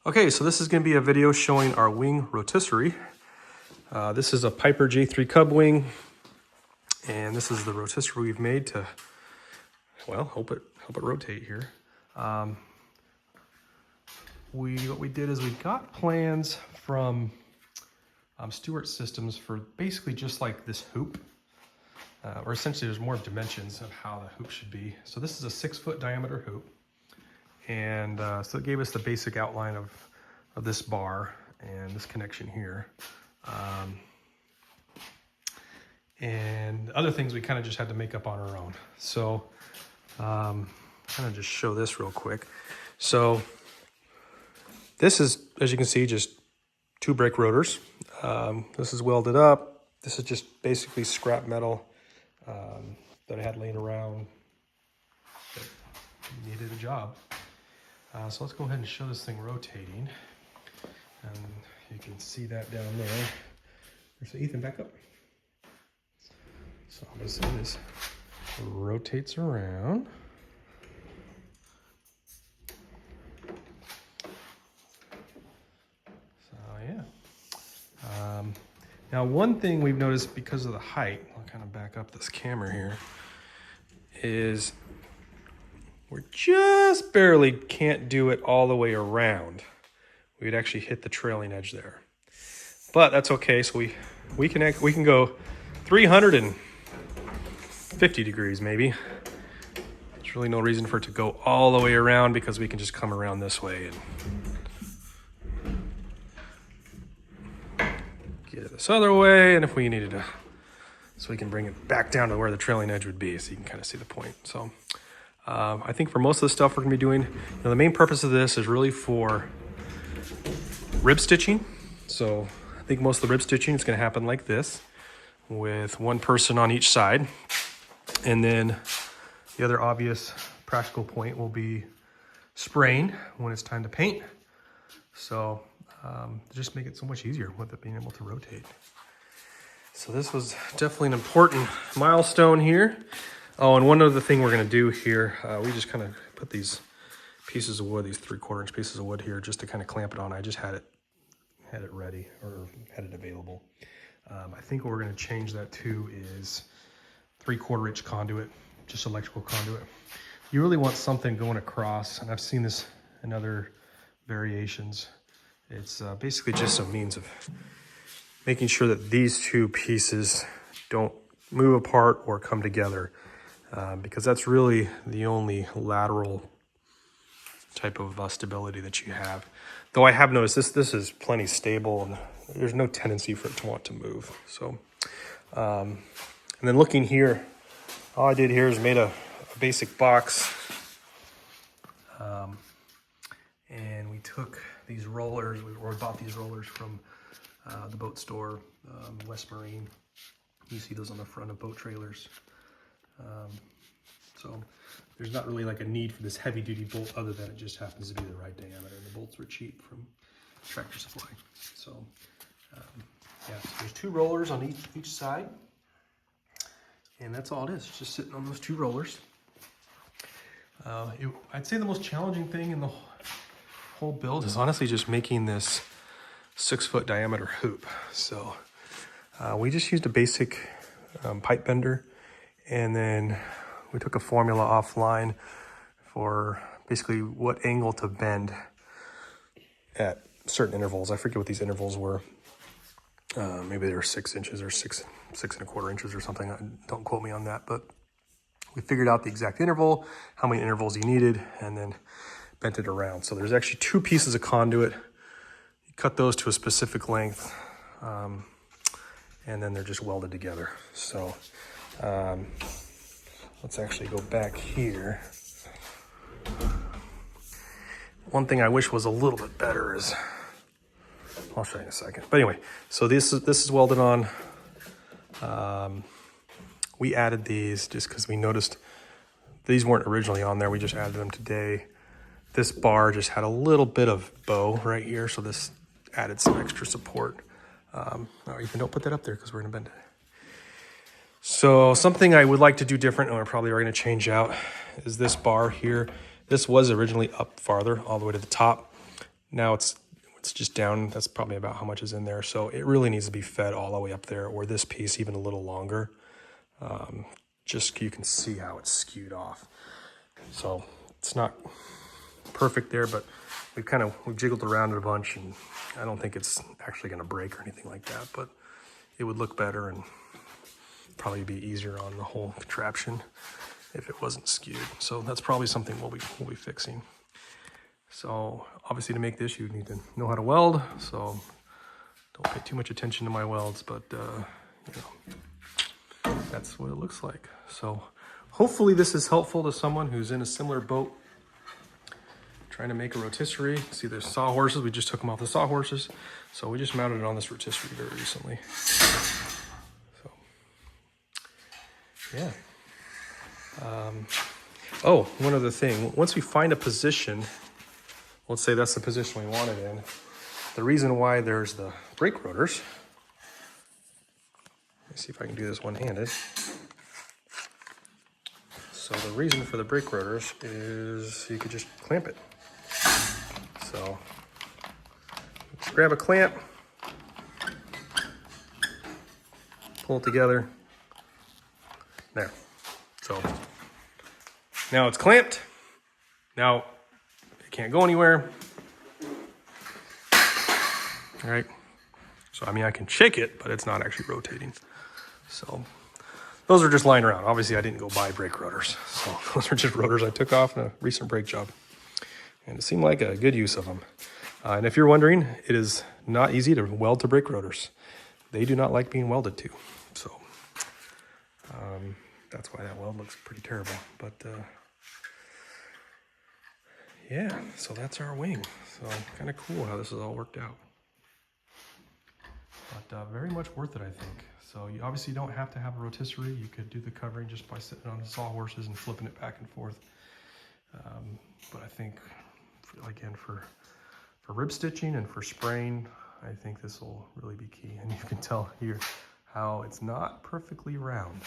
Okay, so this is going to be a video showing our wing rotisserie. This is a Piper J3 Cub wing, and this is the rotisserie we've made to, well, help it rotate here. What we did is we got plans from Stewart Systems for basically just like this hoop, or essentially there's more dimensions of how the hoop should be. So this is a 6-foot diameter hoop. And so it gave us the basic outline of this bar and this connection here. And other things we kind of just had to make up on our own. So kind of just show this real quick. So this is, as you can see, just 2 brake rotors. This is welded up. This is just basically scrap metal that I had laying around that needed a job. So let's go ahead and show this thing rotating. And you can see that down there. So Ethan, back up. So this rotates around. So yeah. Now one thing we've noticed because of the height, I'll kind of back up this camera here, is we just barely can't do it all the way around. We'd actually hit the trailing edge there, but that's okay. So we can go 350 degrees maybe. There's really no reason for it to go all the way around because we can just come around this way and get it this other way. And if we needed to, so we can bring it back down to where the trailing edge would be, so you can kind of see the point. So I think for most of the stuff we're going to be doing, the main purpose of this is really for rib stitching. So I think most of the rib stitching is going to happen like this, with one person on each side. And then the other obvious practical point will be spraying when it's time to paint. So just make it so much easier with it being able to rotate. So this was definitely an important milestone here. Oh, and one other thing we're going to do here, we just kind of put these pieces of wood, these 3/4 inch pieces of wood here, just to kind of clamp it on. I just had it ready, or had it available. I think what we're going to change that to is 3/4 inch conduit, just electrical conduit. You really want something going across, and I've seen this in other variations. It's basically just a means of making sure that these two pieces don't move apart or come together. Because that's really the only lateral type of stability that you have. Though I have noticed this is plenty stable, and there's no tendency for it to want to move. So, and then looking here, all I did here is made a basic box. And we took these rollers, we bought these rollers from the boat store, West Marine. You see those on the front of boat trailers. So there's not really like a need for this heavy duty bolt, other than it just happens to be the right diameter. The bolts were cheap from Tractor Supply. So yeah, so there's 2 rollers on each side, and that's all it is. It's just sitting on those 2 rollers. I'd say the most challenging thing in the whole build is honestly just making this 6-foot diameter hoop. So we just used a basic pipe bender. And then we took a formula offline for basically what angle to bend at certain intervals. I forget what these intervals were. Maybe they were 6 inches or 6 1/4 inches or something. Don't quote me on that, but we figured out the exact interval, how many intervals you needed, and then bent it around. So there's actually 2 pieces of conduit. You cut those to a specific length, and then they're just welded together. So let's actually go back here. One thing I wish was a little bit better is, I'll show you in a second. But anyway, so this is welded on. We added these just because we noticed these weren't originally on there. We just added them today. This bar just had a little bit of bow right here, so this added some extra support. No, Ethan, don't put that up there because we're gonna bend it. So something I would like to do different, and we're probably going to change out, is this bar here. This was originally up farther, all the way to the top. Now it's just down. That's probably about how much is in there. So it really needs to be fed all the way up there, or this piece even a little longer. Just you can see how it's skewed off. So it's not perfect there, but we've jiggled around it a bunch, and I don't think it's actually going to break or anything like that, but it would look better and probably be easier on the whole contraption if it wasn't skewed. So that's probably something we'll be fixing. So obviously to make this, you need to know how to weld. So don't pay too much attention to my welds, but you know, that's what it looks like. So hopefully this is helpful to someone who's in a similar boat, trying to make a rotisserie. See, there's sawhorses. We just took them off the sawhorses. So we just mounted it on this rotisserie very recently. So, yeah. Oh, one other thing. Once we find a position, let's say that's the position we want it in. The reason why there's the brake rotors, let me see if I can do this one-handed. So the reason for the brake rotors is you could just clamp it. So just grab a clamp, pull it together. There. So now it's clamped. Now it can't go anywhere. All right. So I mean, I can shake it, but it's not actually rotating. So those are just lying around. Obviously, I didn't go buy brake rotors. So those are just rotors I took off in a recent brake job. And it seemed like a good use of them. And if you're wondering, it is not easy to weld to brake rotors. They do not like being welded to. So that's why that weld looks pretty terrible. But yeah, so that's our wing. So kind of cool how this has all worked out. But very much worth it, I think. So you obviously don't have to have a rotisserie. You could do the covering just by sitting on the sawhorses and flipping it back and forth. But I think, again, for rib stitching and for spraying, I think this will really be key. And you can tell here how it's not perfectly round.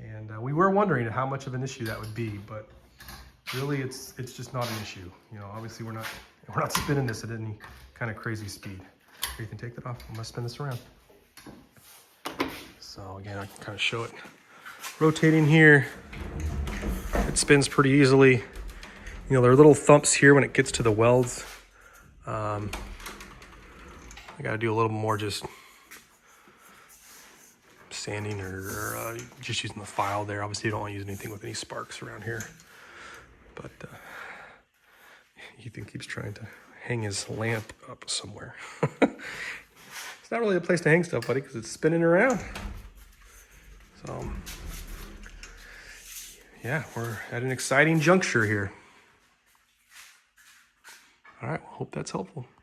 And we were wondering how much of an issue that would be, but really it's just not an issue. You know, obviously we're not spinning this at any kind of crazy speed. Here, you can take that off. I'm gonna spin this around. So again, I can kind of show it rotating here. It spins pretty easily. You know, there are little thumps here when it gets to the welds. I gotta do a little more just sanding or just using the file there. Obviously you don't want to use anything with any sparks around here. But Ethan keeps trying to hang his lamp up somewhere. It's not really a place to hang stuff, buddy, because it's spinning around. So yeah, we're at an exciting juncture here. All right, well, hope that's helpful.